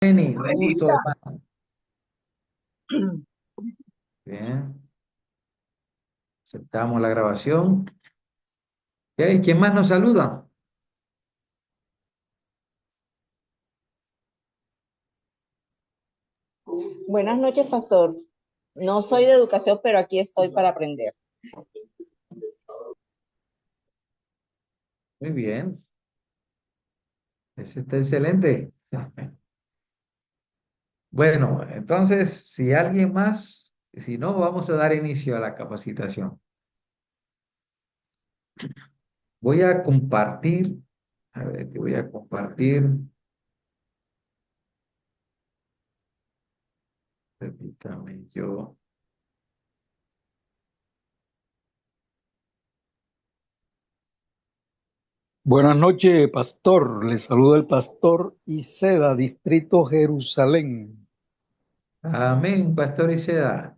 Jenny, un gusto, hermano. Bien, aceptamos la grabación. Ok, ¿quién más nos saluda? Buenas noches, pastor. No soy de educación, pero aquí estoy para aprender. Muy bien, eso está excelente. Bueno, entonces, si alguien más, si no, vamos a dar inicio a la capacitación. Voy a compartir, a ver, que voy a compartir. Permítame yo. Buenas noches, pastor. Le saluda el pastor Iseda, Distrito Jerusalén. Amén, Pastor Iseda.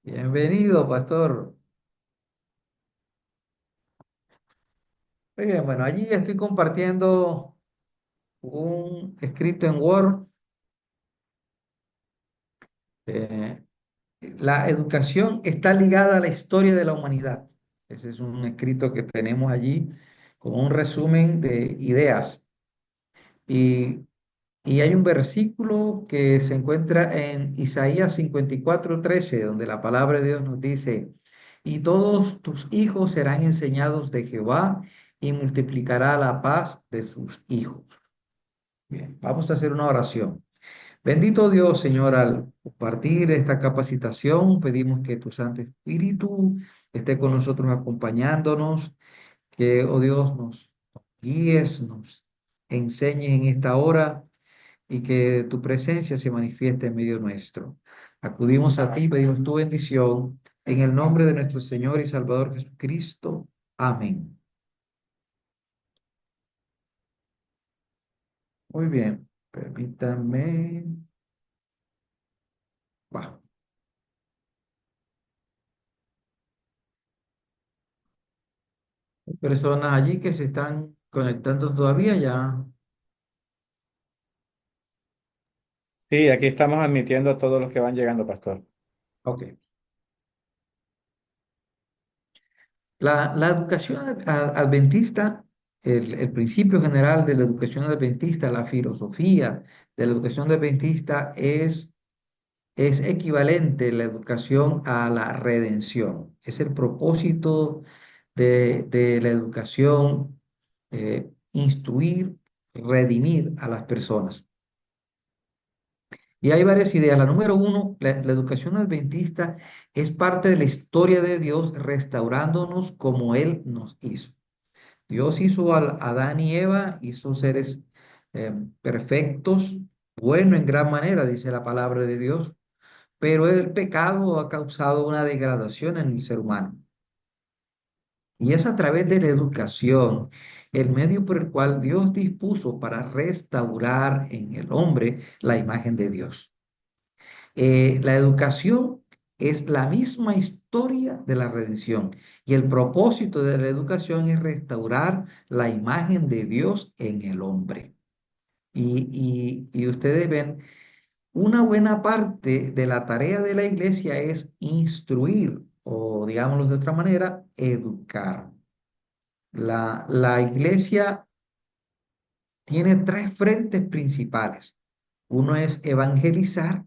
Bienvenido, Pastor. Muy bien, bueno, allí estoy compartiendo un escrito en Word. eh, La educación está ligada a la historia de la humanidad. Ese es un escrito que tenemos allí con un resumen de ideas. Y, y hay un versículo que se encuentra en Isaías 54:13, donde la palabra de Dios nos dice, y todos tus hijos serán enseñados de Jehová y multiplicará la paz de sus hijos. Bien, vamos a hacer una oración. Bendito Dios, Señor, al compartir esta capacitación, pedimos que tu Santo Espíritu esté con nosotros acompañándonos, que, oh Dios, nos guíes, nos enseñes en esta hora y que tu presencia se manifieste en medio nuestro. Acudimos a ti, pedimos tu bendición en el nombre de nuestro Señor y Salvador Jesucristo. Amén. Muy bien, permítame. Va. Hay personas allí que se están conectando todavía ya. Sí, aquí estamos admitiendo a todos los que van llegando, pastor. Ok. La educación adventista, el principio general de la educación adventista, la filosofía de la educación adventista es equivalente la educación a la redención. Es el propósito de la educación, instruir, redimir a las personas. Y hay varias ideas. La número uno, la educación adventista es parte de la historia de Dios restaurándonos como Él nos hizo. Dios hizo a Adán y Eva, hizo seres perfectos, bueno en gran manera, dice la palabra de Dios, pero el pecado ha causado una degradación en el ser humano. Y es a través de la educación, el medio por el cual Dios dispuso para restaurar en el hombre la imagen de Dios. La educación es la misma historia de la redención y el propósito de la educación es restaurar la imagen de Dios en el hombre. Y ustedes ven, una buena parte de la tarea de la iglesia es instruir o, digámoslo de otra manera, educar. La iglesia tiene tres frentes principales. Uno es evangelizar,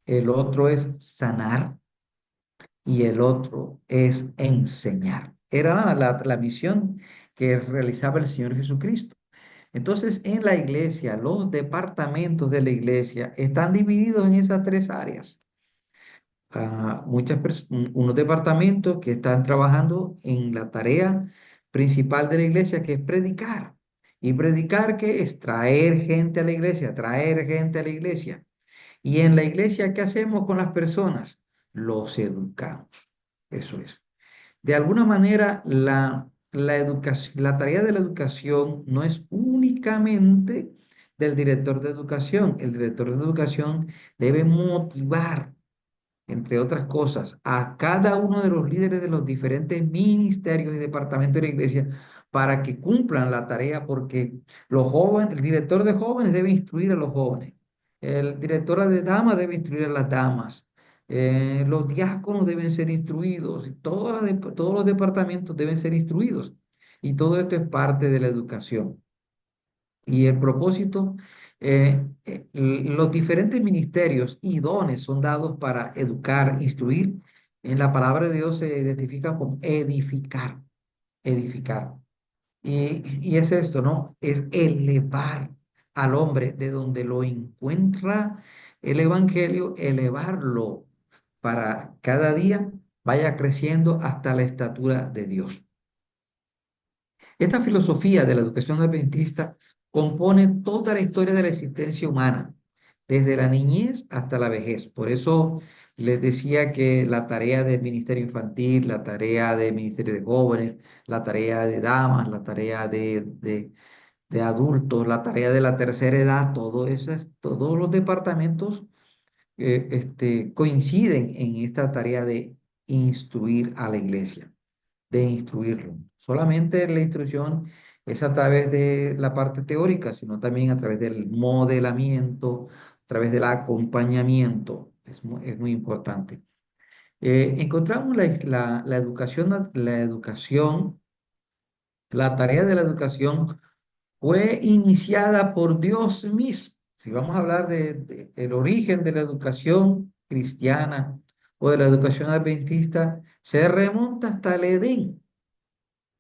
el otro es sanar y el otro es enseñar. Era la misión que realizaba el Señor Jesucristo. Entonces, en la iglesia, los departamentos de la iglesia están divididos en esas tres áreas. Unos departamentos que están trabajando en la tarea principal de la iglesia, que es predicar. Y predicar, que es traer gente a la iglesia, traer gente a la iglesia. Y en la iglesia, ¿qué hacemos con las personas? Los educamos. Eso es. De alguna manera, la educación, la tarea de la educación no es únicamente del director de educación. El director de educación debe motivar, entre otras cosas, a cada uno de los líderes de los diferentes ministerios y departamentos de la iglesia para que cumplan la tarea, porque los jóvenes, el director de jóvenes debe instruir a los jóvenes, el director de damas debe instruir a las damas, los diáconos deben ser instruidos, y todos los departamentos deben ser instruidos, y todo esto es parte de la educación. Y el propósito, los diferentes ministerios y dones son dados para educar, instruir. En la palabra de Dios se identifica como edificar, edificar. Y es esto, ¿no? Es elevar al hombre de donde lo encuentra el evangelio, elevarlo para cada día vaya creciendo hasta la estatura de Dios. Esta filosofía de la educación adventista compone toda la historia de la existencia humana, desde la niñez hasta la vejez. Por eso les decía que la tarea del ministerio infantil, la tarea del ministerio de jóvenes, la tarea de damas, la tarea de adultos, la tarea de la tercera edad, todos los departamentos coinciden en esta tarea de instruir a la iglesia, de instruirlo. Solamente la instrucción es a través de la parte teórica, sino también a través del modelamiento, a través del acompañamiento. Es muy importante. Encontramos la tarea de la educación fue iniciada por Dios mismo. Si vamos a hablar de el origen de la educación cristiana o de la educación adventista, se remonta hasta el Edén.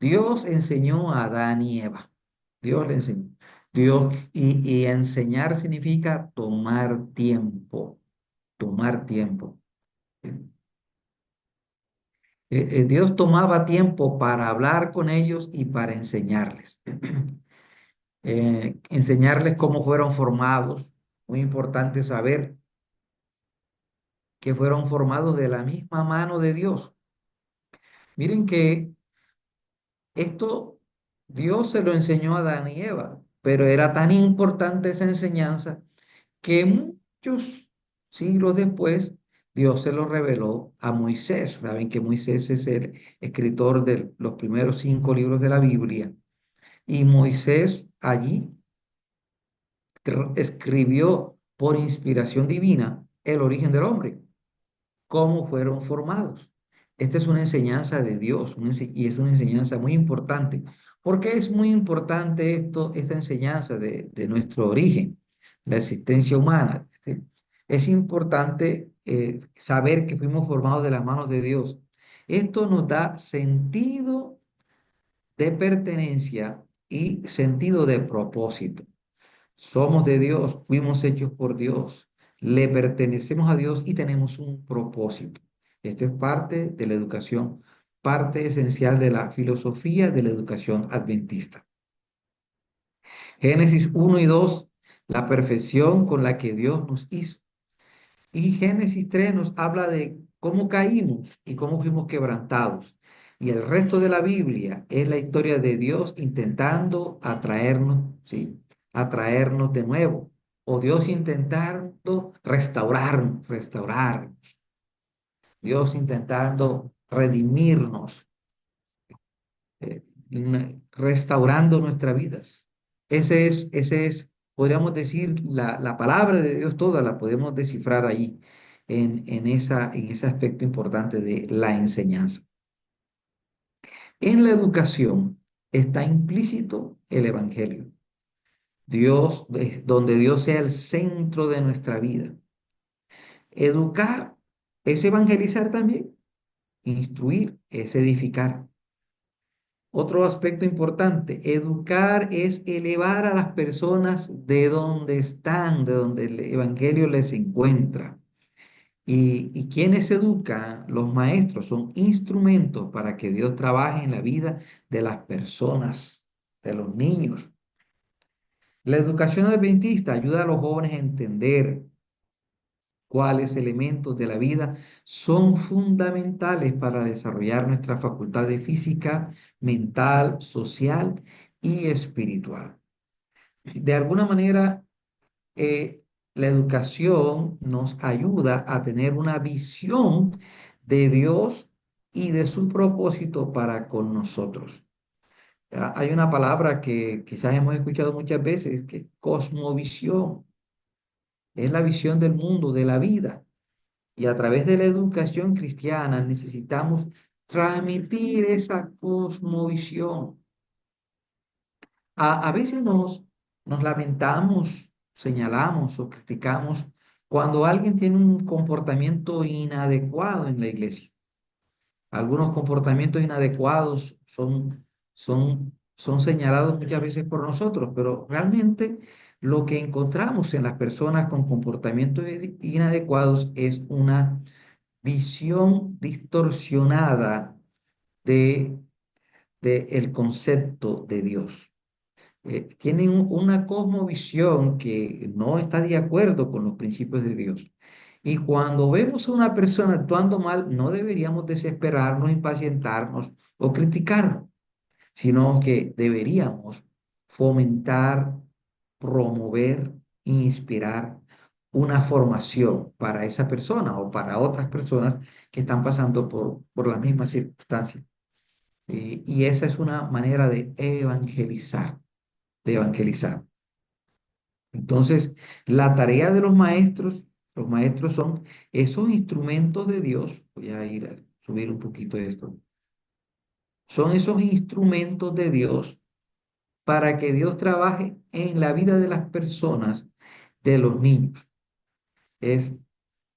Dios enseñó a Adán y Eva. Dios le enseñó. Y enseñar significa tomar tiempo, tomar tiempo. Dios tomaba tiempo para hablar con ellos y para enseñarles. Enseñarles cómo fueron formados. Muy importante saber que fueron formados de la misma mano de Dios. Miren que esto Dios se lo enseñó a Adán y Eva, pero era tan importante esa enseñanza que muchos siglos después Dios se lo reveló a Moisés. Saben que Moisés es el escritor de los primeros 5 libros de la Biblia. Y Moisés allí escribió por inspiración divina el origen del hombre, cómo fueron formados. Esta es una enseñanza de Dios y es una enseñanza muy importante. ¿Por qué es muy importante esta enseñanza de nuestro origen, la existencia humana? ¿Sí? Es importante saber que fuimos formados de las manos de Dios. Esto nos da sentido de pertenencia y sentido de propósito. Somos de Dios, fuimos hechos por Dios, le pertenecemos a Dios y tenemos un propósito. Esto es parte de la educación, parte esencial de la filosofía de la educación adventista. Génesis 1 y 2, la perfección con la que Dios nos hizo. Y Génesis 3 nos habla de cómo caímos y cómo fuimos quebrantados. Y el resto de la Biblia es la historia de Dios intentando atraernos, ¿sí? Atraernos de nuevo. O Dios intentando restaurar. Dios intentando redimirnos, eh, restaurando nuestras vidas. Podríamos decir, la palabra de Dios toda la podemos descifrar ahí, en ese aspecto importante de la enseñanza. En la educación está implícito el Evangelio. Donde Dios sea el centro de nuestra vida. Educar es evangelizar también. Instruir es edificar. Otro aspecto importante, educar es elevar a las personas de donde están, de donde el Evangelio les encuentra. Y quienes educan, los maestros, son instrumentos para que Dios trabaje en la vida de las personas, de los niños. La educación adventista ayuda a los jóvenes a entender cuáles elementos de la vida son fundamentales para desarrollar nuestra facultad de física, mental, social y espiritual. De alguna manera, la educación nos ayuda a tener una visión de Dios y de su propósito para con nosotros. Hay una palabra que quizás hemos escuchado muchas veces, que es cosmovisión. Es la visión del mundo, de la vida. Y a través de la educación cristiana necesitamos transmitir esa cosmovisión. A veces nos lamentamos, señalamos o criticamos cuando alguien tiene un comportamiento inadecuado en la iglesia. Algunos comportamientos inadecuados son señalados muchas veces por nosotros, pero realmente lo que encontramos en las personas con comportamientos inadecuados es una visión distorsionada de, de el concepto de Dios. Tienen una cosmovisión que no está de acuerdo con los principios de Dios. Y cuando vemos a una persona actuando mal, no deberíamos desesperarnos, impacientarnos o criticar, sino que deberíamos fomentar, promover, inspirar una formación para esa persona o para otras personas que están pasando por las mismas circunstancias. Y esa es una manera de evangelizar, de evangelizar. Entonces, la tarea de los maestros son esos instrumentos de Dios. Voy a ir a subir un poquito esto. Son esos instrumentos de Dios para que Dios trabaje en la vida de las personas, de los niños. Es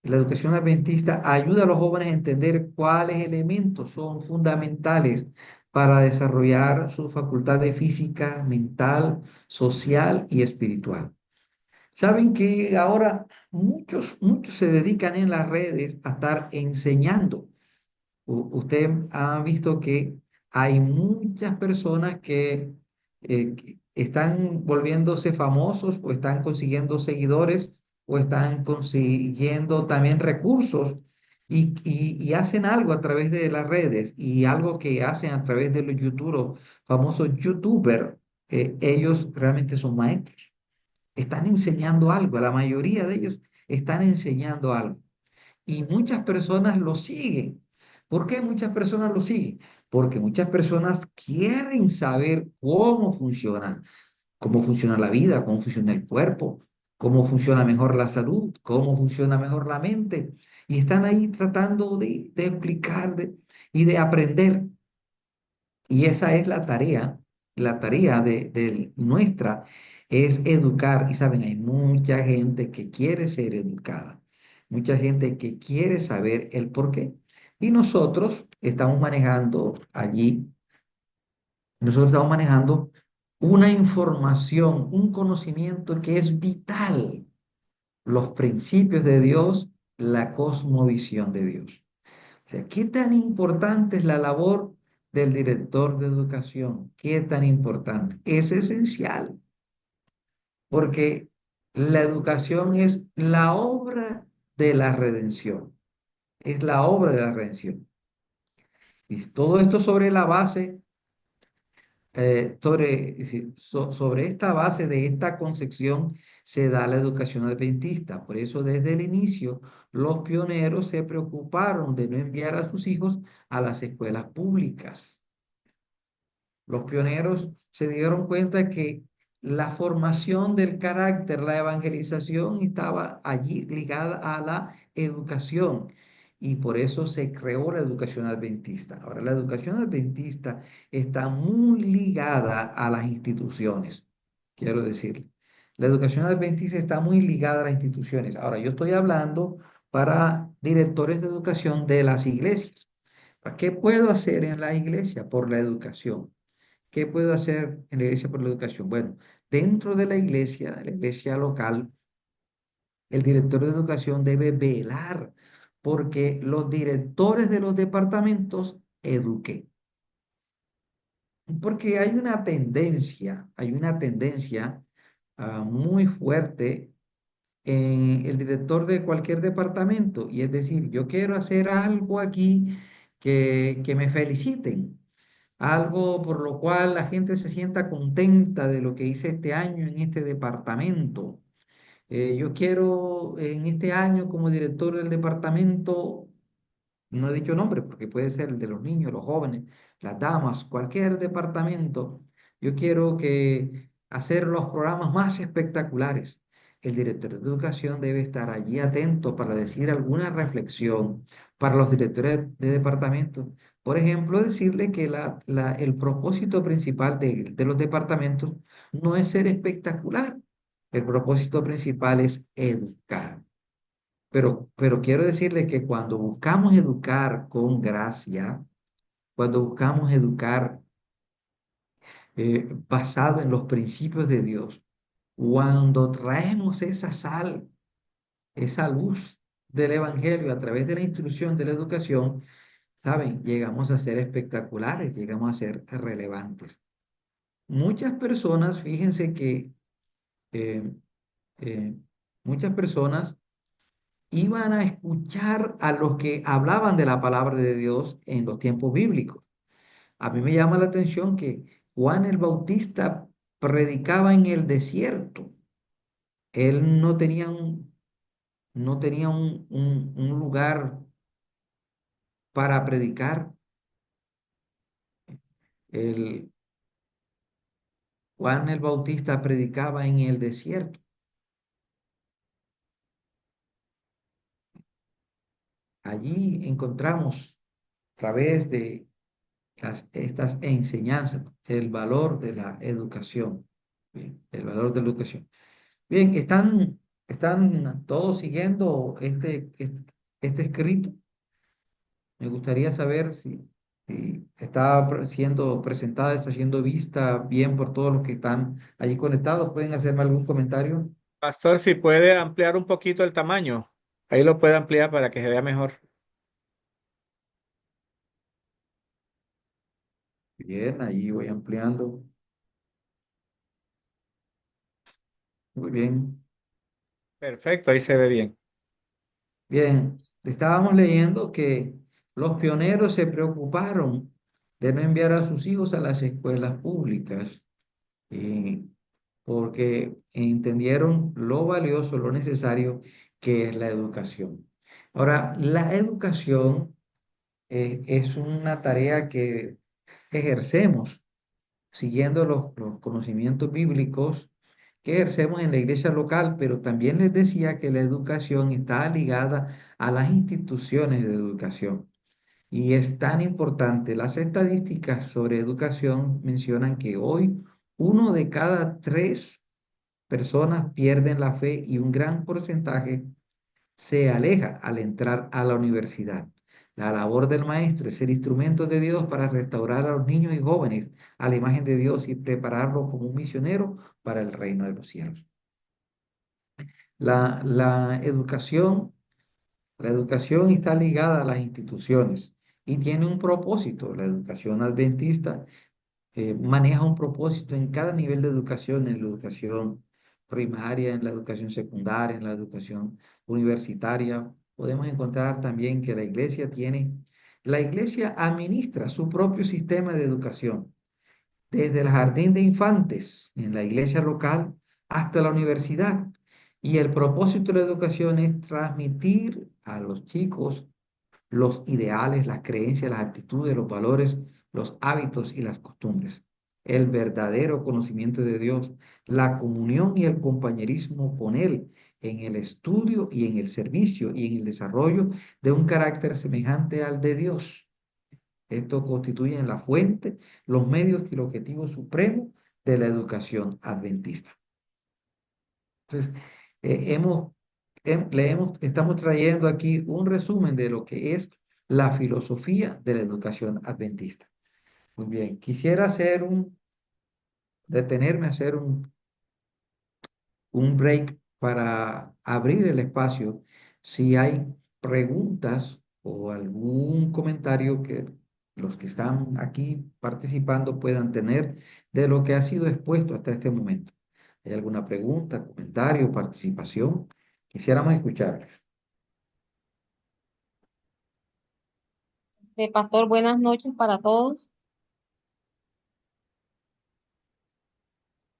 la educación adventista ayuda a los jóvenes a entender cuáles elementos son fundamentales para desarrollar sus facultades física, mental, social y espiritual. Saben que ahora muchos se dedican en las redes a estar enseñando. Usted ha visto que hay muchas personas que están volviéndose famosos o están consiguiendo seguidores o están consiguiendo también recursos y hacen algo a través de las redes y algo que hacen a través de los YouTubers, famosos YouTubers, ellos realmente son maestros, están enseñando algo, la mayoría de ellos están enseñando algo y muchas personas lo siguen. ¿Por qué muchas personas lo siguen? Porque muchas personas quieren saber cómo funciona la vida, cómo funciona el cuerpo, cómo funciona mejor la salud, cómo funciona mejor la mente. Y están ahí tratando de explicar y de aprender. Y esa es la tarea de nuestra es educar. Y saben, hay mucha gente que quiere ser educada, mucha gente que quiere saber el por qué. Y nosotros estamos manejando una información, un conocimiento que es vital, los principios de Dios, la cosmovisión de Dios. O sea, ¿qué tan importante es la labor del director de educación? ¿Qué tan importante? Es esencial, porque la educación es la obra de la redención, es la obra de la redención. Y todo esto sobre la base, sobre esta base de esta concepción se da la educación adventista. Por eso desde el inicio los pioneros se preocuparon de no enviar a sus hijos a las escuelas públicas. Los pioneros se dieron cuenta que la formación del carácter, la evangelización estaba allí ligada a la educación y por eso se creó la educación adventista. Ahora, la educación adventista está muy ligada a las instituciones, quiero decir. La educación adventista está muy ligada a las instituciones. Ahora, yo estoy hablando para directores de educación de las iglesias. ¿Qué puedo hacer en la iglesia por la educación? ¿Qué puedo hacer en la iglesia por la educación? Bueno, dentro de la iglesia local, el director de educación debe velar porque los directores de los departamentos eduquen. Porque hay una tendencia muy fuerte en el director de cualquier departamento. Y es decir, yo quiero hacer algo aquí que me feliciten, algo por lo cual la gente se sienta contenta de lo que hice este año en este departamento. Yo quiero en este año como director del departamento no he dicho nombre porque puede ser el de los niños, los jóvenes, las damas, cualquier departamento. Yo quiero que hacer los programas más espectaculares. El director de educación debe estar allí atento para decir alguna reflexión para los directores de departamento. Por ejemplo, decirle que el propósito principal de los departamentos no es ser espectacular. El propósito principal es educar. Pero quiero decirle que cuando buscamos educar con gracia, cuando buscamos educar basado en los principios de Dios, cuando traemos esa sal, esa luz del Evangelio a través de la instrucción de la educación, ¿saben? Llegamos a ser espectaculares, llegamos a ser relevantes. Muchas personas, fíjense que eh, eh, muchas personas iban a escuchar a los que hablaban de la palabra de Dios en los tiempos bíblicos. A mí me llama la atención que Juan el Bautista predicaba en el desierto. Él no tenía un lugar para predicar. El, Juan el Bautista predicaba en el desierto. Allí encontramos a través de estas enseñanzas el valor de la educación. Bien, el valor de la educación. Bien, están todos siguiendo este escrito. Me gustaría saber si está siendo presentada, está siendo vista bien por todos los que están allí conectados. ¿Pueden hacerme algún comentario? Pastor, si puede ampliar un poquito el tamaño, ahí lo puede ampliar para que se vea mejor. Bien, allí voy ampliando. Muy bien. Perfecto, ahí se ve bien. Bien, estábamos leyendo que los pioneros se preocuparon de no enviar a sus hijos a las escuelas públicas, eh, porque entendieron lo valioso, lo necesario que es la educación. Ahora, la educación es una tarea que ejercemos siguiendo los conocimientos bíblicos que ejercemos en la iglesia local, pero también les decía que la educación está ligada a las instituciones de educación. Y es tan importante, las estadísticas sobre educación mencionan que hoy uno de cada tres personas pierden la fe y un gran porcentaje se aleja al entrar a la universidad. La labor del maestro es ser instrumento de Dios para restaurar a los niños y jóvenes a la imagen de Dios y prepararlos como un misionero para el reino de los cielos. La educación, la educación está ligada a las instituciones y tiene un propósito. La educación adventista maneja un propósito en cada nivel de educación, en la educación primaria, en la educación secundaria, en la educación universitaria. Podemos encontrar también que la iglesia administra su propio sistema de educación, desde el jardín de infantes en la iglesia local hasta la universidad. Y el propósito de la educación es transmitir a los chicos los ideales, las creencias, las actitudes, los valores, los hábitos y las costumbres, el verdadero conocimiento de Dios, la comunión y el compañerismo con Él en el estudio y en el servicio y en el desarrollo de un carácter semejante al de Dios. Esto constituye la fuente, los medios y el objetivo supremo de la educación adventista. Entonces, hemos, estamos trayendo aquí un resumen de lo que es la filosofía de la educación adventista. Muy bien, quisiera detenerme a hacer un break para abrir el espacio si hay preguntas o algún comentario que los que están aquí participando puedan tener de lo que ha sido expuesto hasta este momento. ¿Hay alguna pregunta, comentario, participación? Quisiéramos escucharles. Pastor, buenas noches para todos.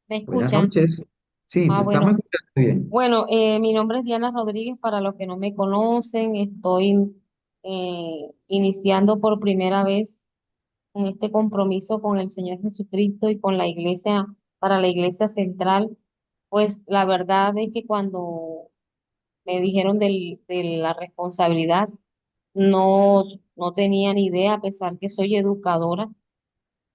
¿Me Buenas escuchan? noches. Sí, te estamos Bueno. escuchando bien. Bueno, mi nombre es Diana Rodríguez, para los que no me conocen, estoy iniciando por primera vez en este compromiso con el Señor Jesucristo y con la iglesia, para la iglesia central, pues la verdad es que cuando me dijeron de la responsabilidad, no, no tenía ni idea, a pesar que soy educadora,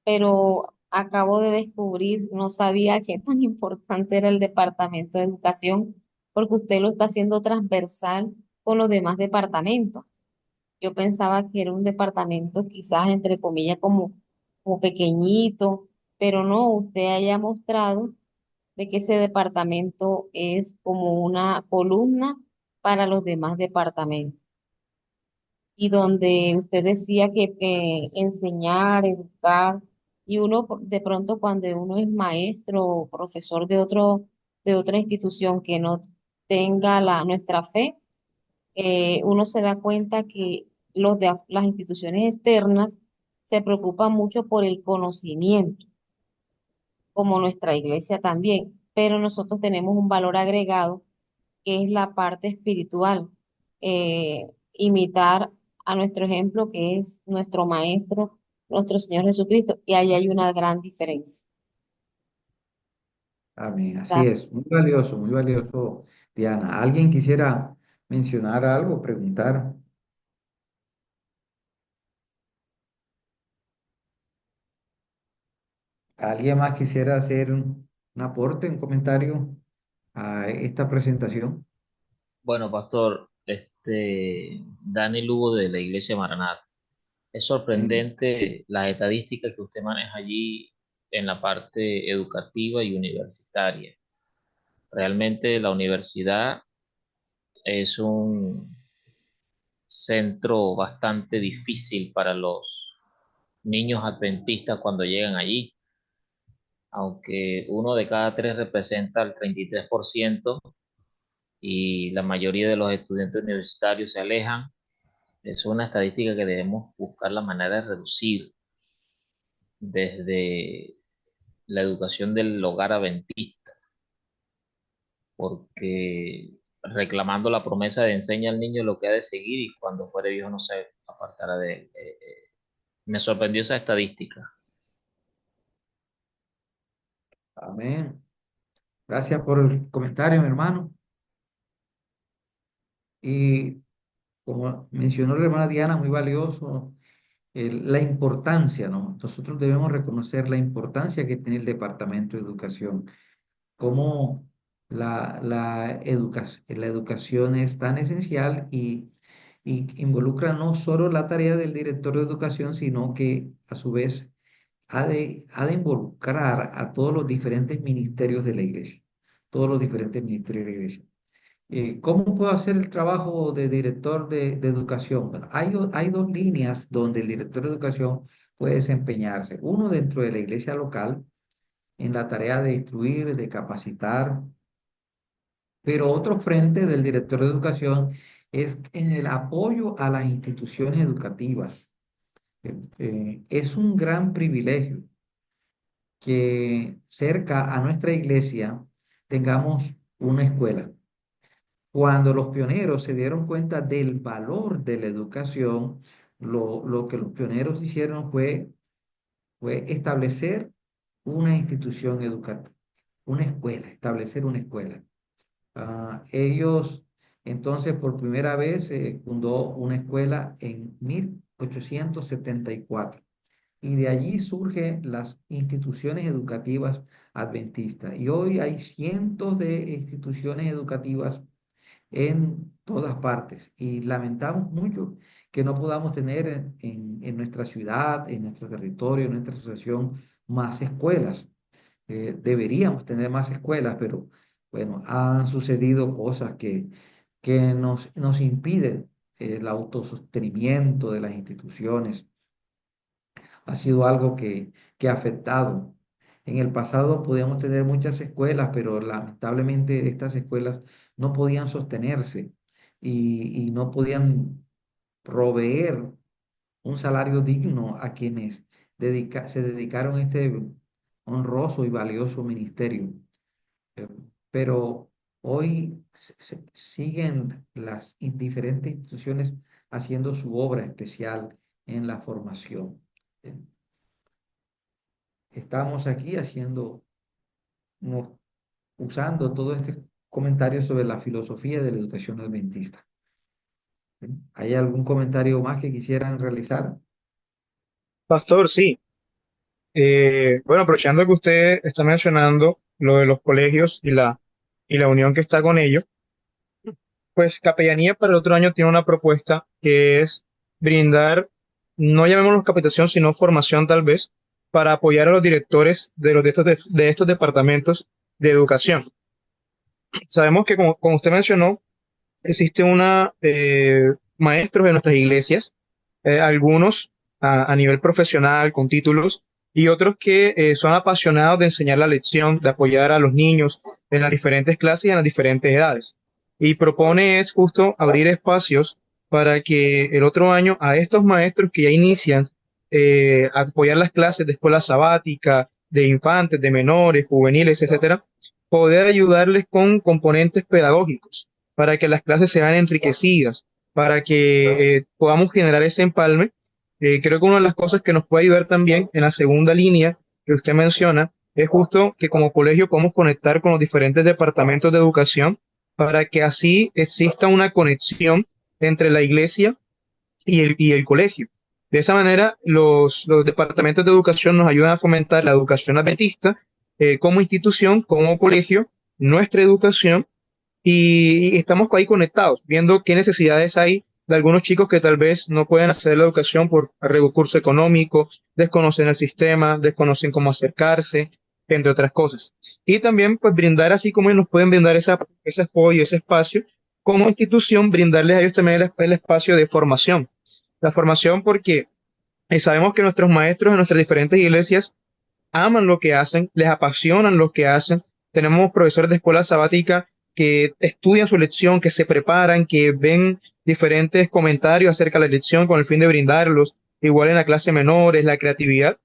pero acabo de descubrir, no sabía qué tan importante era el departamento de educación, porque usted lo está haciendo transversal con los demás departamentos. Yo pensaba que era un departamento quizás entre comillas como pequeñito, pero no, usted haya mostrado de que ese departamento es como una columna para los demás departamentos. Y donde usted decía que enseñar, educar, y uno de pronto cuando uno es maestro o profesor de otra institución que no tenga nuestra fe, uno se da cuenta que las instituciones externas se preocupan mucho por el conocimiento, como nuestra iglesia también, pero nosotros tenemos un valor agregado que es la parte espiritual, imitar a nuestro ejemplo que es nuestro Maestro, nuestro Señor Jesucristo, y ahí hay una gran diferencia. Amén. Así Gracias. es. Muy valioso, Diana. ¿Alguien quisiera mencionar algo, preguntar? ¿Alguien más quisiera hacer un aporte, un comentario a esta presentación? Bueno, pastor, Dani Lugo de la Iglesia Maranata. Es Amén. sorprendente las estadísticas que usted maneja allí en la parte educativa y universitaria. Realmente la universidad es un centro bastante difícil para los niños adventistas cuando llegan allí, aunque uno de cada tres representa el 33% y la mayoría de los estudiantes universitarios se alejan. Es una estadística que debemos buscar la manera de reducir desde la educación del hogar adventista, porque reclamando la promesa de enseña al niño lo que ha de seguir y cuando fuere viejo no se apartará de él. Me sorprendió esa estadística. Amén. Gracias por el comentario, mi hermano. Y como mencionó la hermana Diana, muy valioso la importancia, ¿no? Nosotros debemos reconocer la importancia que tiene el Departamento de Educación, cómo la educación es tan esencial y involucra no solo la tarea del director de educación, sino que a su vez ha de involucrar a todos los diferentes ministerios de la iglesia, todos los diferentes ministerios de la iglesia. ¿Cómo puedo hacer el trabajo de director de educación? Bueno, hay dos líneas donde el director de educación puede desempeñarse. Uno dentro de la iglesia local, en la tarea de instruir, de capacitar, pero otro frente del director de educación es en el apoyo a las instituciones educativas. Es un gran privilegio que cerca a nuestra iglesia tengamos una escuela. Cuando los pioneros se dieron cuenta del valor de la educación, lo que los pioneros hicieron fue establecer una institución educativa, una escuela, establecer una escuela. Ellos entonces por primera vez fundó una escuela en 1874 y de allí surgen las instituciones educativas adventistas. Y hoy hay cientos de instituciones educativas en todas partes y lamentamos mucho que no podamos tener en nuestra ciudad, en nuestro territorio, en nuestra asociación más escuelas. Deberíamos tener más escuelas, pero bueno, han sucedido cosas que nos impiden el autosostenimiento de las instituciones. Ha sido algo que ha afectado. En el pasado podíamos tener muchas escuelas, pero lamentablemente estas escuelas no podían sostenerse y no podían proveer un salario digno a quienes se dedicaron a este honroso y valioso ministerio. Eh, Pero hoy siguen las diferentes instituciones haciendo su obra especial en la formación. Estamos aquí no, usando todo este comentario sobre la filosofía de la educación adventista. ¿Hay algún comentario más que quisieran realizar? Pastor, sí. Bueno, aprovechando que usted está mencionando lo de los colegios y la unión que está con ellos, pues Capellanía para el otro año tiene una propuesta que es brindar, no llamémoslo capacitación, sino formación tal vez, para apoyar a los directores de estos departamentos de educación. Sabemos que, como usted mencionó, existe maestros de nuestras iglesias, algunos a nivel profesional con títulos y otros que son apasionados de enseñar la lección, de apoyar a los niños en las diferentes clases y en las diferentes edades. Y propone es justo abrir espacios para que el otro año a estos maestros que ya inician a apoyar las clases de escuela sabática, de infantes, de menores, juveniles, etcétera, poder ayudarles con componentes pedagógicos para que las clases sean enriquecidas, para que podamos generar ese empalme. Creo que una de las cosas que nos puede ayudar también en la segunda línea que usted menciona es justo que como colegio podemos conectar con los diferentes departamentos de educación para que así exista una conexión entre la iglesia y el colegio. De esa manera, los departamentos de educación nos ayudan a fomentar la educación adventista como institución, como colegio, nuestra educación y estamos ahí conectados, viendo qué necesidades hay de algunos chicos que tal vez no pueden acceder a la educación por recurso económico, desconocen el sistema, desconocen cómo acercarse, entre otras cosas. Y también, pues, brindar, así como ellos nos pueden brindar ese apoyo, ese espacio, como institución, brindarles a ellos también el espacio de formación. La formación porque sabemos que nuestros maestros en nuestras diferentes iglesias aman lo que hacen, les apasionan lo que hacen. Tenemos profesores de escuela sabática que estudian su lección, que se preparan, que ven diferentes comentarios acerca de la lección con el fin de brindarlos. Igual en la clase menores, la creatividad.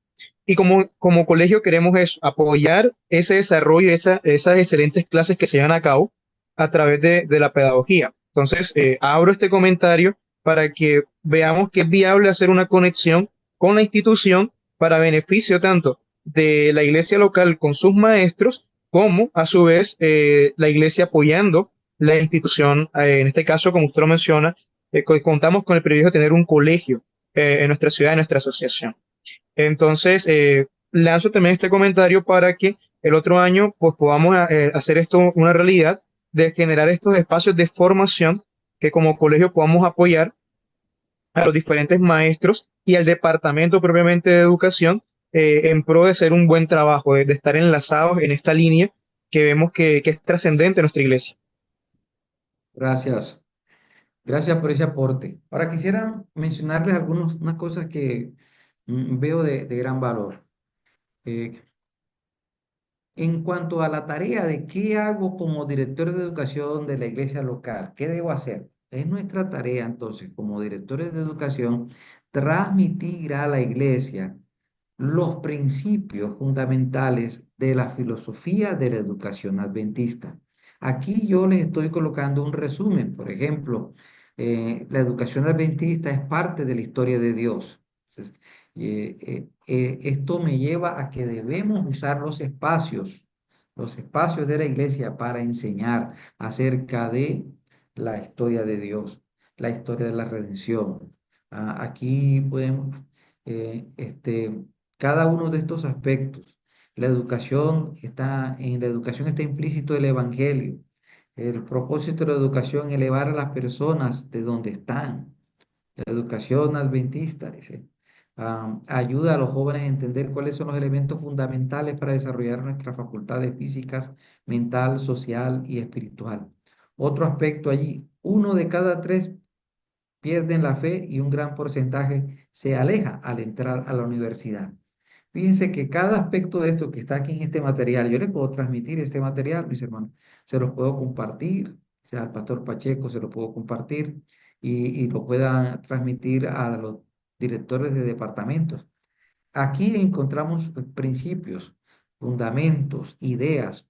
Y como colegio queremos eso, apoyar ese desarrollo, esas excelentes clases que se llevan a cabo a través de la pedagogía. Entonces, abro este comentario para que veamos que es viable hacer una conexión con la institución para beneficio tanto de la iglesia local con sus maestros, como a su vez la iglesia apoyando la institución, en este caso, como usted lo menciona, contamos con el privilegio de tener un colegio en nuestra ciudad, en nuestra asociación. Entonces, lanzo también este comentario para que el otro año pues, podamos hacer esto una realidad, de generar estos espacios de formación que como colegio podamos apoyar a los diferentes maestros y al departamento propiamente de educación en pro de hacer un buen trabajo, de estar enlazados en esta línea que vemos que es trascendente en nuestra iglesia. Gracias. Gracias por ese aporte. Ahora quisiera mencionarles unas cosas que veo de gran valor. Eh, en cuanto a la tarea de qué hago como director de educación de la iglesia local, ¿qué debo hacer? Es nuestra tarea entonces como directores de educación transmitir a la iglesia los principios fundamentales de la filosofía de la educación adventista. Aquí yo les estoy colocando un resumen. Por ejemplo, la educación adventista es parte de la historia de Dios. Entonces, esto me lleva a que debemos usar los espacios de la iglesia para enseñar acerca de la historia de Dios, la historia de la redención. Aquí podemos, cada uno de estos aspectos. En la educación está implícito el evangelio. El propósito de la educación, elevar a las personas de donde están. La educación adventista, dice, ayuda a los jóvenes a entender cuáles son los elementos fundamentales para desarrollar nuestras facultades físicas, mental, social y espiritual. Otro aspecto allí, 1 de cada 3 pierden la fe y un gran porcentaje se aleja al entrar a la universidad. Fíjense que cada aspecto de esto que está aquí en este material, yo les puedo transmitir este material, mis hermanos, se los puedo compartir, o sea, al pastor Pacheco se lo puedo compartir y lo pueda transmitir a los directores de departamentos. Aquí encontramos principios, fundamentos, ideas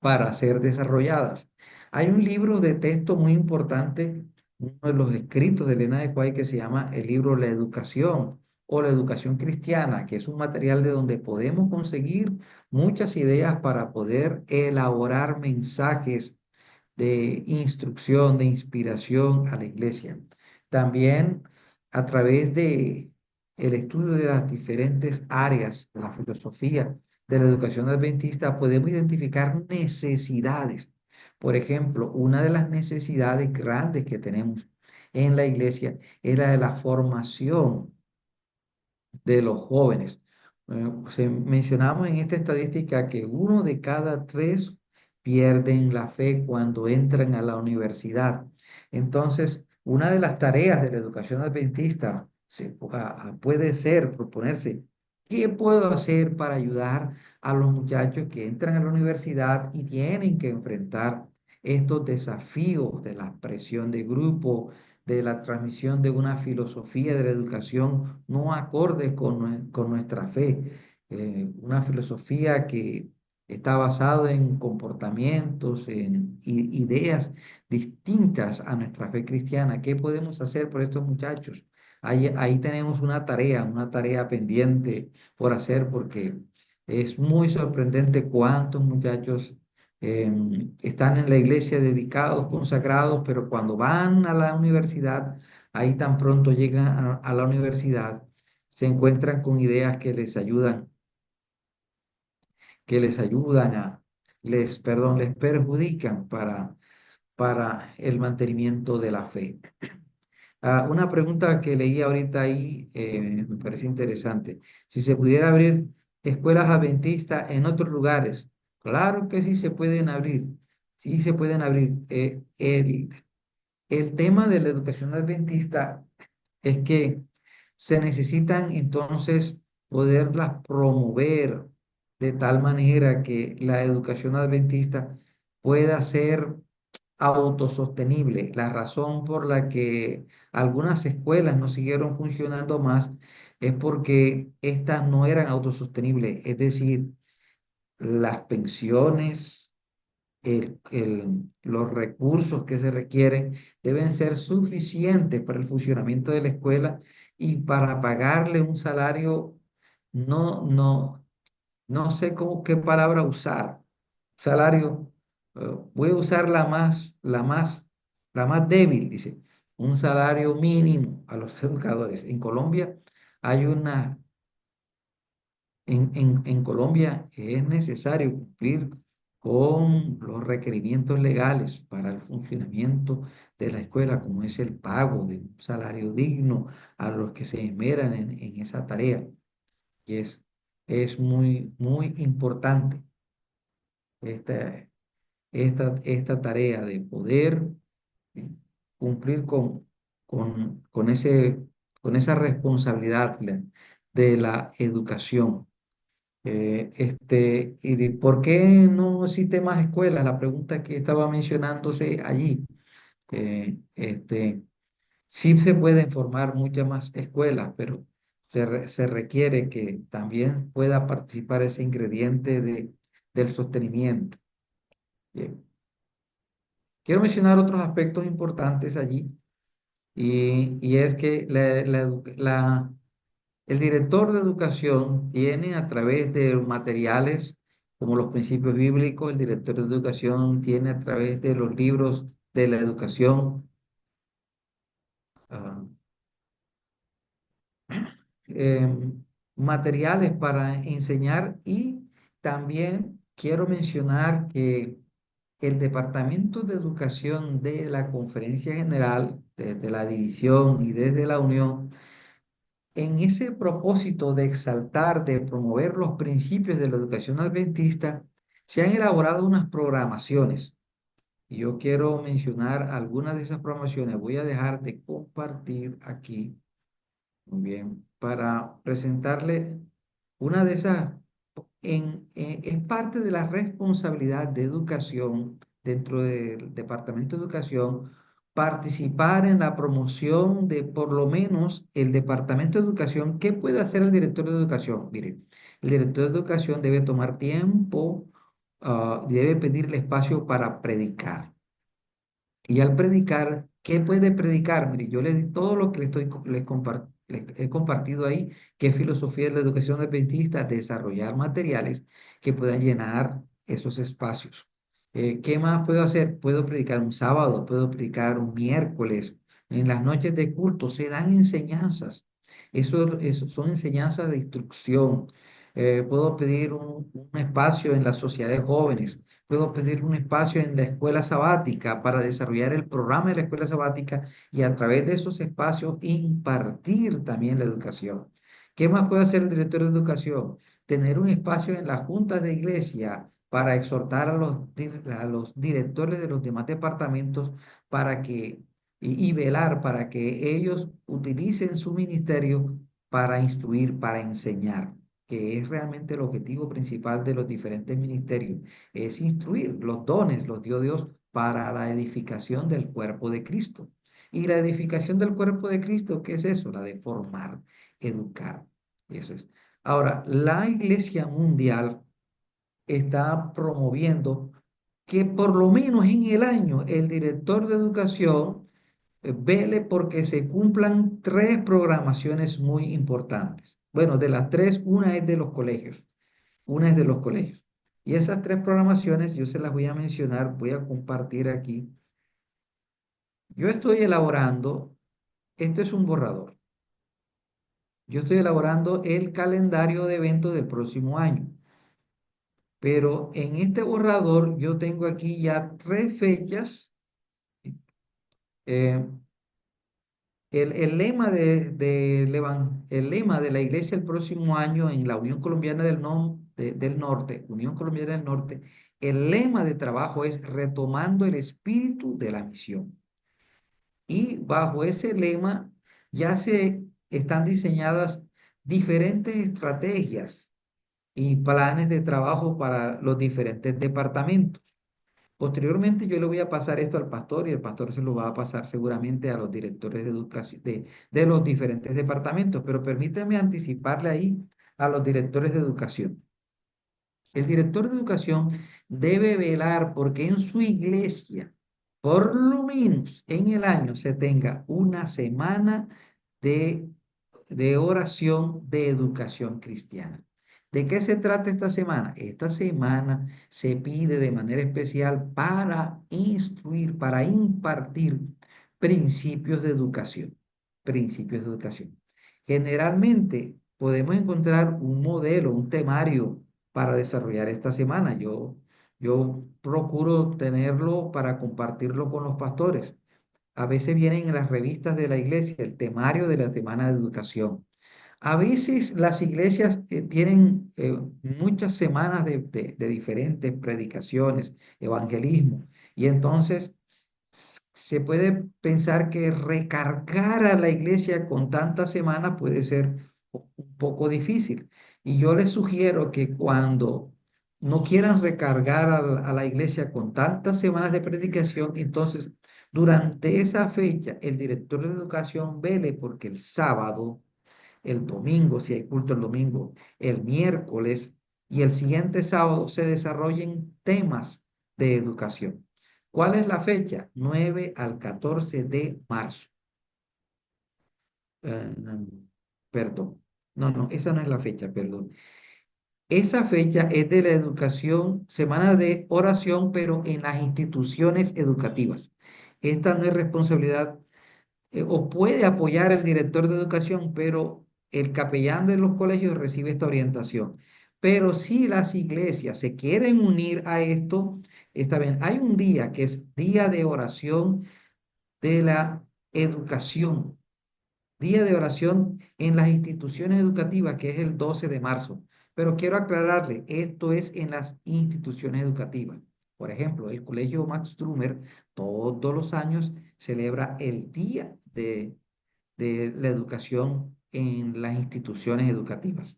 para ser desarrolladas. Hay un libro de texto muy importante uno de los escritos de Elena de White que se llama el libro La Educación o la Educación Cristiana, que es un material de donde podemos conseguir muchas ideas para poder elaborar mensajes de instrucción, de inspiración a la iglesia. También a través de el estudio de las diferentes áreas de la filosofía de la educación adventista podemos identificar necesidades. Por ejemplo, una de las necesidades grandes que tenemos en la iglesia es la de la formación de los jóvenes. Mencionamos en esta estadística que uno de cada tres pierden la fe cuando entran a la universidad. Entonces, una de las tareas de la educación adventista puede ser proponerse, ¿qué puedo hacer para ayudar a los muchachos que entran a la universidad y tienen que enfrentar estos desafíos de la presión de grupo, de la transmisión de una filosofía de la educación no acorde con nuestra fe, una filosofía que está basada en comportamientos, en ideas distintas a nuestra fe cristiana? ¿Qué podemos hacer por estos muchachos? Ahí tenemos una tarea pendiente por hacer porque es muy sorprendente cuántos muchachos están en la iglesia dedicados, consagrados, pero cuando van a la universidad, ahí tan pronto llegan a la universidad, se encuentran con ideas que les ayudan les perjudican para el mantenimiento de la fe. Una pregunta que leí ahorita ahí me parece interesante. Si se pudiera abrir escuelas adventistas en otros lugares, claro que sí se pueden abrir, sí se pueden abrir. El tema de la educación adventista es que se necesitan entonces poderlas promover de tal manera que la educación adventista pueda ser autosostenible. La razón por la que algunas escuelas no siguieron funcionando más es porque estas no eran autosostenibles, es decir, las pensiones, los recursos que se requieren deben ser suficientes para el funcionamiento de la escuela y para pagarle un salario, no, no, no sé qué palabra usar. Salario, voy a usar la más débil, dice, un salario mínimo a los educadores. En Colombia hay una, en Colombia es necesario cumplir con los requerimientos legales para el funcionamiento de la escuela, como es el pago de un salario digno a los que se esmeran en esa tarea. Y es muy, muy importante esta, esta tarea de poder eh, cumplir con ese, con esa responsabilidad de la educación. ¿Por qué no existe más escuelas? La pregunta que estaba mencionándose allí. Sí se pueden formar muchas más escuelas, pero se requiere que también pueda participar ese ingrediente del sostenimiento. Bien. Quiero mencionar otros aspectos importantes allí, y es que el director de educación tiene a través de materiales como los principios bíblicos, el director de educación tiene a través de los libros de la educación ah, materiales para enseñar, y también quiero mencionar que el Departamento de Educación de la Conferencia General, desde la División y desde la Unión, en ese propósito de exaltar, de promover los principios de la educación adventista, se han elaborado unas programaciones. Y yo quiero mencionar algunas de esas programaciones. Voy a dejar de compartir aquí, muy bien, para presentarle una de esas. Es parte de la responsabilidad de educación dentro del Departamento de Educación participar en la promoción de por lo menos el Departamento de Educación. ¿Qué puede hacer el director de educación? Mire, el director de educación debe tomar tiempo, debe pedirle espacio para predicar. Y al predicar, ¿qué puede predicar? Mire, yo le di todo lo que les he compartido ahí, que es filosofía de la educación adventista, desarrollar materiales que puedan llenar esos espacios. ¿Qué más puedo hacer? Puedo predicar un sábado, puedo predicar un miércoles. En las noches de culto se dan enseñanzas. Eso son enseñanzas de instrucción. Puedo pedir un espacio en la sociedad de jóvenes. Puedo pedir un espacio en la escuela sabática para desarrollar el programa de la escuela sabática y a través de esos espacios impartir también la educación. ¿Qué más puede hacer el director de educación? Tener un espacio en las juntas de iglesia para exhortar a los directores de los demás departamentos para que, y velar para que ellos utilicen su ministerio para instruir, para enseñar, que es realmente el objetivo principal de los diferentes ministerios, es instruir. Los dones los dio Dios para la edificación del cuerpo de Cristo. Y la edificación del cuerpo de Cristo, ¿qué es eso? La de formar, educar. Eso es. Ahora, la Iglesia Mundial está promoviendo que por lo menos en el año el director de educación vele porque se cumplan tres programaciones muy importantes. Bueno, de las tres, una es de los colegios. Una es de los colegios. Y esas tres programaciones yo se las voy a mencionar, voy a compartir aquí. Yo estoy elaborando, esto es un borrador. Yo estoy elaborando el calendario de eventos del próximo año. Pero en este borrador yo tengo aquí ya tres fechas. Eh, el lema el lema de la iglesia el próximo año en la Unión Colombiana del Norte, Unión Colombiana del Norte, el lema de trabajo es retomando el espíritu de la misión. Y bajo ese lema ya se están diseñadas diferentes estrategias y planes de trabajo para los diferentes departamentos. Posteriormente yo le voy a pasar esto al pastor y el pastor se lo va a pasar seguramente a los directores de educación de los diferentes departamentos, pero permítame anticiparle ahí a los directores de educación. El director de educación debe velar porque en su iglesia, por lo menos en el año, se tenga una semana de, de oración de educación cristiana. ¿De qué se trata esta semana? Esta semana se pide de manera especial para instruir, para impartir principios de educación. Principios de educación. Generalmente podemos encontrar un modelo, un temario para desarrollar esta semana. Yo procuro tenerlo para compartirlo con los pastores. A veces vienen en las revistas de la iglesia el temario de la semana de educación. A veces las iglesias tienen muchas semanas de diferentes predicaciones, evangelismo, y entonces se puede pensar que recargar a la iglesia con tantas semanas puede ser un poco difícil. Y yo les sugiero que cuando no quieran recargar a la iglesia con tantas semanas de predicación, entonces durante esa fecha el director de educación vele porque el sábado, el domingo, si hay culto el domingo, el miércoles y el siguiente sábado se desarrollen temas de educación. ¿Cuál es la fecha? 9 al 14 de marzo. Eh, perdón. No, no, esa no es la fecha, perdón. Esa fecha es de la educación, semana de oración, pero en las instituciones educativas. Esta no es responsabilidad o puede apoyar el director de educación, pero el capellán de los colegios recibe esta orientación. Pero si las iglesias se quieren unir a esto, está bien. Hay un día que es día de oración de la educación, día de oración en las instituciones educativas, que es el 12 de marzo. Pero quiero aclararle, esto es en las instituciones educativas. Por ejemplo, el Colegio Max Drumer todos los años celebra el Día de la Educación en las instituciones educativas.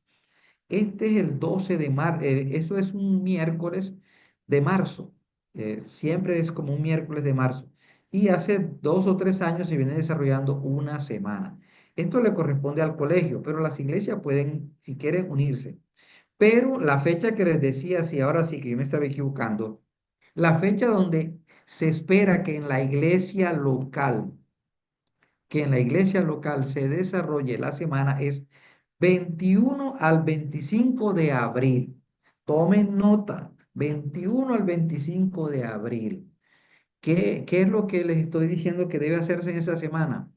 Este es el 12 de marzo, eso es un miércoles de marzo, siempre es como un miércoles de marzo. Y hace 2 o 3 años se viene desarrollando una semana. Esto le corresponde al colegio, pero las iglesias pueden, si quieren, unirse. Pero la fecha que les decía, si ahora sí que yo me estaba equivocando, la fecha donde Se espera que en la iglesia local se desarrolle la semana es 21 al 25 de abril. Tomen nota, 21 al 25 de abril. ¿Qué es lo que les estoy diciendo que debe hacerse en esa semana?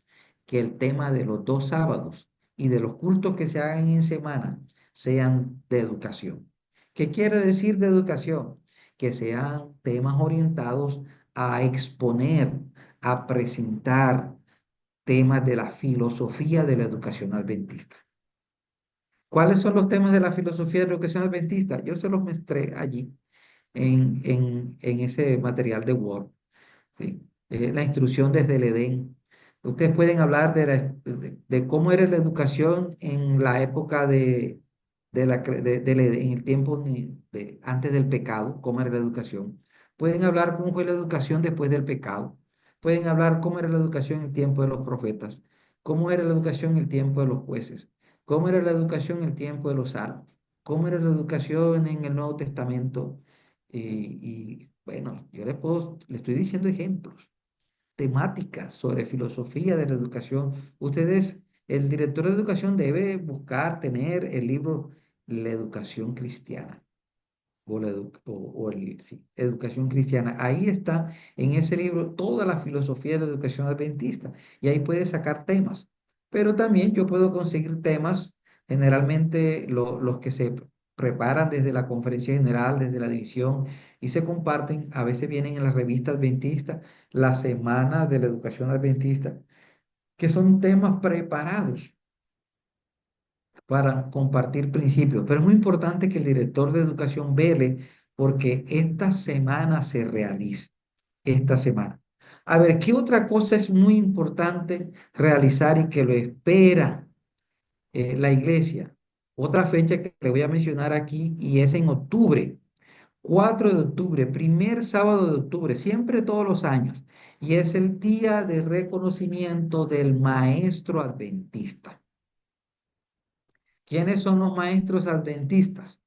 Que el tema de los dos sábados y de los cultos que se hagan en semana sean de educación. ¿Qué quiere decir de educación? Que sean temas orientados a exponer, a presentar temas de la filosofía de la educación adventista. ¿Cuáles son los temas de la filosofía de la educación adventista? Yo se los mostré allí en ese material de Word. ¿Sí? La instrucción desde el Edén. Ustedes pueden hablar de cómo era la educación en la época del Edén, en el tiempo antes del pecado, cómo era la educación. Pueden hablar cómo fue la educación después del pecado. Pueden hablar cómo era la educación en el tiempo de los profetas, cómo era la educación en el tiempo de los jueces, cómo era la educación en el tiempo de los salmos, cómo era la educación en el Nuevo Testamento. Y bueno, le estoy diciendo ejemplos, temáticas sobre filosofía de la educación. El director de educación debe buscar tener el libro La Educación Cristiana sí, Educación Cristiana. Ahí está en ese libro toda la filosofía de la educación adventista y ahí puede sacar temas. Pero también yo puedo conseguir temas, generalmente los que se preparan desde la conferencia general, desde la división y se comparten, a veces vienen en la revista adventista, la semana de la educación adventista, que son temas preparados para compartir principios. Pero es muy importante que el director de educación vele porque esta semana se realiza, esta semana. A ver, ¿qué otra cosa es muy importante realizar y que lo espera la iglesia? Otra fecha que le voy a mencionar aquí y es en octubre, 4 de octubre, primer sábado de octubre, siempre todos los años, y es el día de reconocimiento del maestro adventista. ¿Quiénes son los maestros adventistas?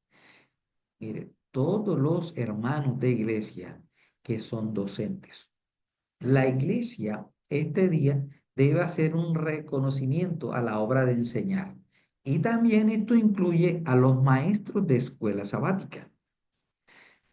Mire, todos los hermanos de iglesia que son docentes. La iglesia este día debe hacer un reconocimiento a la obra de enseñar. Y también esto incluye a los maestros de escuela sabática.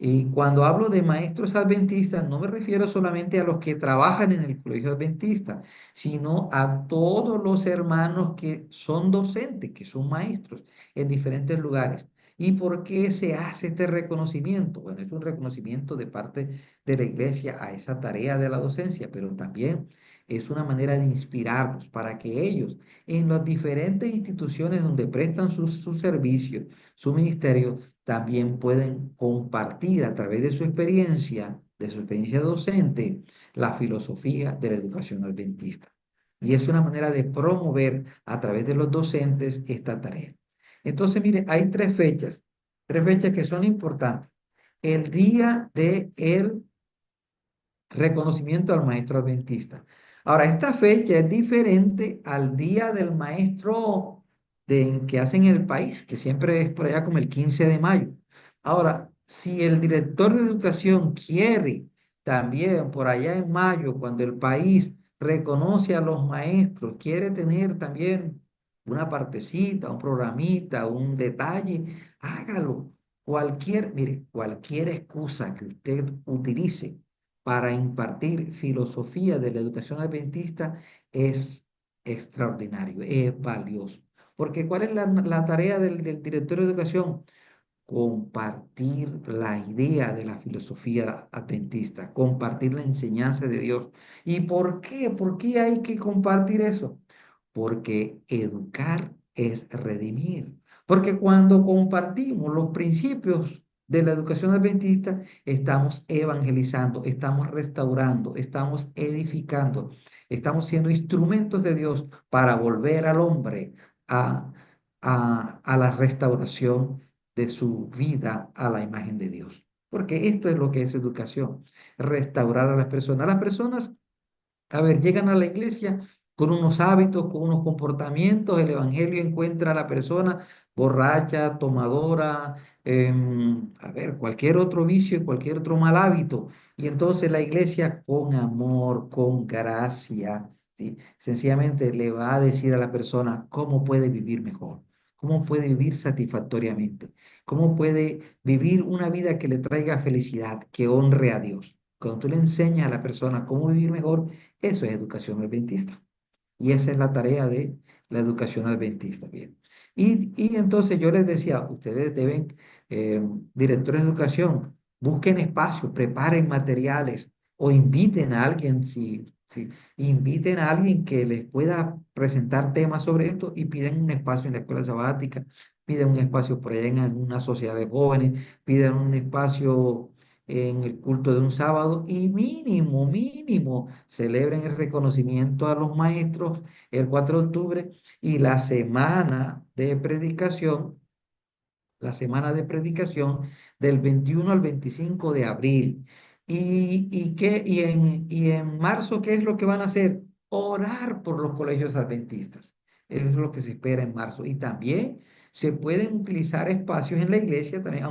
Y cuando hablo de maestros adventistas, no me refiero solamente a los que trabajan en el colegio adventista, sino a todos los hermanos que son docentes, que son maestros en diferentes lugares. ¿Y por qué se hace este reconocimiento? Bueno, es un reconocimiento de parte de la iglesia a esa tarea de la docencia, pero también es una manera de inspirarlos para que ellos en las diferentes instituciones donde prestan sus servicios, su ministerio, también pueden compartir a través de su experiencia docente, la filosofía de la educación adventista. Y es una manera de promover a través de los docentes esta tarea. Entonces, mire, hay tres fechas que son importantes. El día de el reconocimiento al maestro adventista. Ahora, esta fecha es diferente al día del maestro que hacen en el país, que siempre es por allá como el 15 de mayo. Ahora, si el director de educación quiere también por allá en mayo, cuando el país reconoce a los maestros, quiere tener también una partecita, un programita, un detalle, hágalo. Mire, cualquier excusa que usted utilice para impartir filosofía de la educación adventista es extraordinario, es valioso. Porque ¿cuál es la tarea del director de educación? Compartir la idea de la filosofía adventista, compartir la enseñanza de Dios. ¿Y por qué? ¿Por qué hay que compartir eso? Porque educar es redimir. Porque cuando compartimos los principios de la educación adventista, estamos evangelizando, estamos restaurando, estamos edificando, estamos siendo instrumentos de Dios para volver al hombre a, a la restauración de su vida a la imagen de Dios. Porque esto es lo que es educación, restaurar a las personas. Las personas, a ver, llegan a la iglesia con unos hábitos, con unos comportamientos, el evangelio encuentra a la persona borracha, tomadora, a ver, cualquier otro vicio y cualquier otro mal hábito. Y entonces la iglesia con amor, con gracia, ¿sí? Sencillamente le va a decir a la persona cómo puede vivir mejor, cómo puede vivir satisfactoriamente, cómo puede vivir una vida que le traiga felicidad, que honre a Dios. Cuando tú le enseñas a la persona cómo vivir mejor, eso es educación adventista. Y esa es la tarea de la educación adventista. Bien. Y entonces yo les decía, ustedes deben, eh, directores de educación, busquen espacios, preparen materiales o inviten a alguien, si inviten a alguien que les pueda presentar temas sobre esto y piden un espacio en la escuela sabática, piden un espacio por allá en una sociedad de jóvenes, piden un espacio en el culto de un sábado y mínimo, celebren el reconocimiento a los maestros el 4 de octubre y la semana de predicación del 21 al 25 de abril. Y en marzo, ¿qué es lo que van a hacer? Orar por los colegios adventistas. Eso es lo que se espera en marzo. Y también se pueden utilizar espacios en la iglesia también,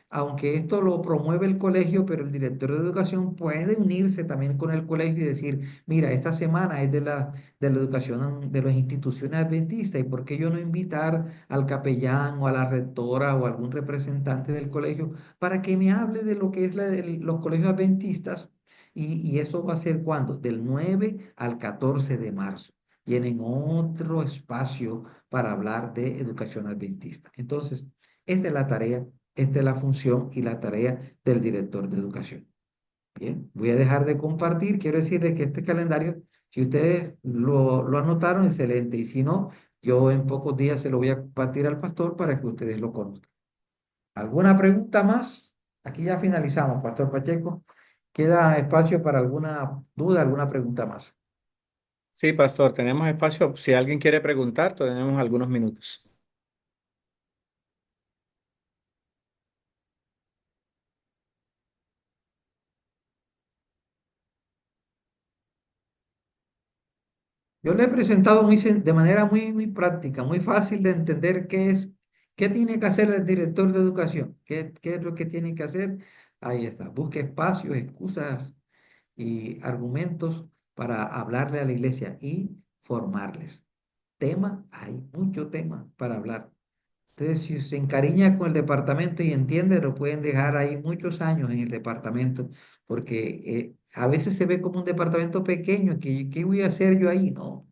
aunque esto lo promueve el colegio, pero el director de educación puede unirse también con el colegio y decir, mira, esta semana es de la educación de las instituciones adventistas, ¿y por qué yo no invitar al capellán o a la rectora o algún representante del colegio para que me hable de lo que es los colegios adventistas? Y eso va a ser cuando, del 9 al 14 de marzo. Tienen otro espacio para hablar de educación adventista. Entonces, esta es la tarea, esta es la función y la tarea del director de educación. Bien, voy a dejar de compartir. Quiero decirles que este calendario, si ustedes lo anotaron, excelente. Y si no, yo en pocos días se lo voy a compartir al pastor para que ustedes lo conozcan. ¿Alguna pregunta más? Aquí ya finalizamos, Pastor Pacheco. ¿Queda espacio para alguna duda, alguna pregunta más? Sí, pastor, tenemos espacio. Si alguien quiere preguntar, tenemos algunos minutos. Yo le he presentado de manera muy práctica, muy fácil de entender qué tiene que hacer el director de educación, qué es lo que tiene que hacer. Ahí está, busque espacios, excusas y argumentos para hablarle a la iglesia y formarles. Hay mucho tema para hablar. Entonces, si se encariña con el departamento y entiende, lo pueden dejar ahí muchos años en el departamento, porque a veces se ve como un departamento pequeño, ¿qué voy a hacer yo ahí? No,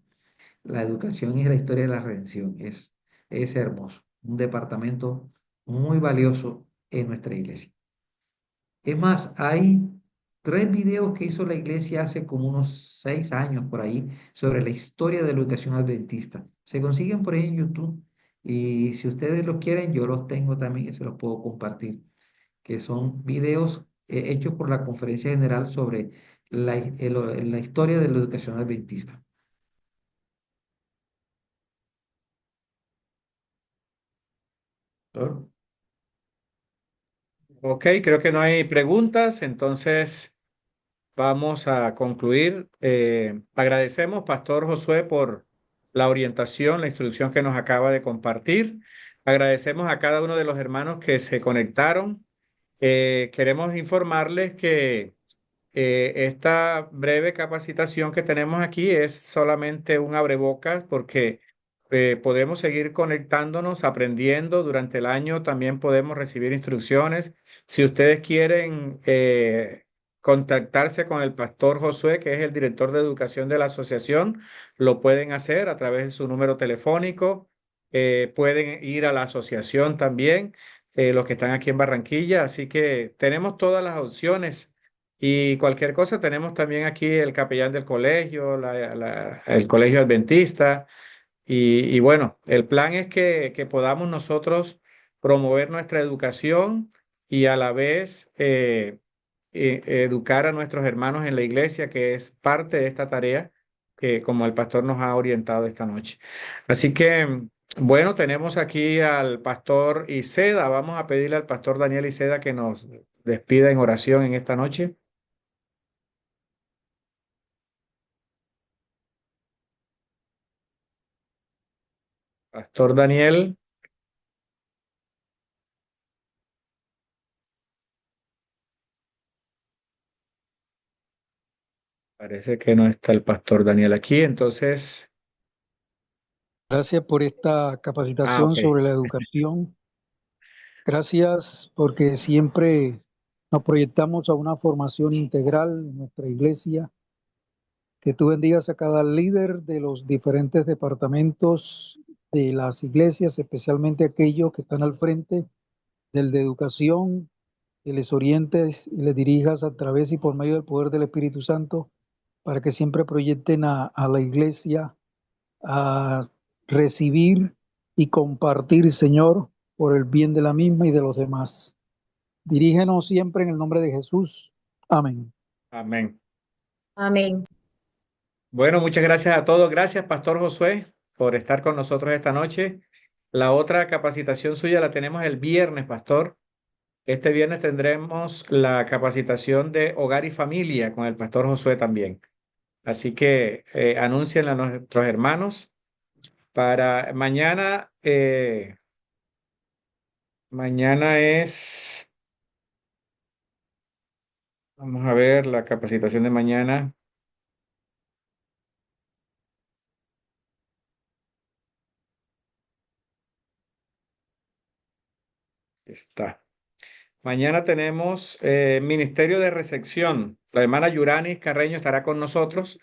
la educación es la historia de la redención, es hermoso, un departamento muy valioso en nuestra iglesia. Es más, hay 3 videos que hizo la iglesia hace como unos 6 años por ahí sobre la historia de la educación adventista. Se consiguen por ahí en YouTube y si ustedes los quieren, yo los tengo también y se los puedo compartir, que son videos hechos por la Conferencia General sobre la historia de la educación adventista. ¿No? Ok, creo que no hay preguntas, entonces vamos a concluir. Agradecemos, Pastor Josué, por la orientación, la instrucción que nos acaba de compartir. Agradecemos a cada uno de los hermanos que se conectaron. Queremos informarles que esta breve capacitación que tenemos aquí es solamente un abrebocas porque podemos seguir conectándonos, aprendiendo durante el año. También podemos recibir instrucciones. Si ustedes quieren contactarse con el pastor Josué, que es el director de educación de la asociación, lo pueden hacer a través de su número telefónico. Pueden ir a la asociación también, los que están aquí en Barranquilla. Así que tenemos todas las opciones. Y cualquier cosa, tenemos también aquí el capellán del colegio, el colegio adventista. Y bueno, el plan es que podamos nosotros promover nuestra educación y a la vez educar a nuestros hermanos en la iglesia, que es parte de esta tarea que como el pastor nos ha orientado esta noche. Así que, bueno, tenemos aquí al pastor Iseda. Vamos a pedirle al pastor Daniel Iseda que nos despida en oración en esta noche. Pastor Daniel. Parece que no está el pastor Daniel aquí, entonces, Gracias por esta capacitación ok. sobre la educación. Gracias porque siempre nos proyectamos a una formación integral en nuestra iglesia. Que tú bendigas a cada líder de los diferentes departamentos de las iglesias, especialmente aquellos que están al frente del de educación, que les orientes y les dirijas a través y por medio del poder del Espíritu Santo, para que siempre proyecten a la iglesia a recibir y compartir, Señor, por el bien de la misma y de los demás. Dirígenos siempre en el nombre de Jesús. Amén. Amén. Amén. Bueno, muchas gracias a todos. Gracias, Pastor Josué, por estar con nosotros esta noche. La otra capacitación suya la tenemos el viernes, Pastor. Este viernes tendremos la capacitación de hogar y familia con el Pastor Josué también. Así que anúncienle a nuestros hermanos para mañana. Mañana es, vamos a ver, la capacitación de mañana. Está. Mañana tenemos Ministerio de Recepción. La hermana Yuranis Carreño estará con nosotros.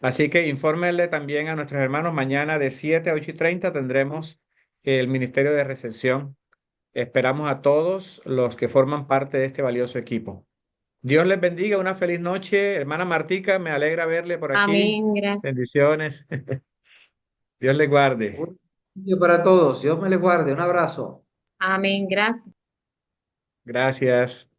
Así que infórmenle también a nuestros hermanos. Mañana de 7 a 8:30 tendremos el Ministerio de Recepción. Esperamos a todos los que forman parte de este valioso equipo. Dios les bendiga. Una feliz noche. Hermana Martica, me alegra verle por aquí. Amén, gracias. Bendiciones. Dios les guarde. Un día para todos. Dios me les guarde. Un abrazo. Amén, gracias. Gracias.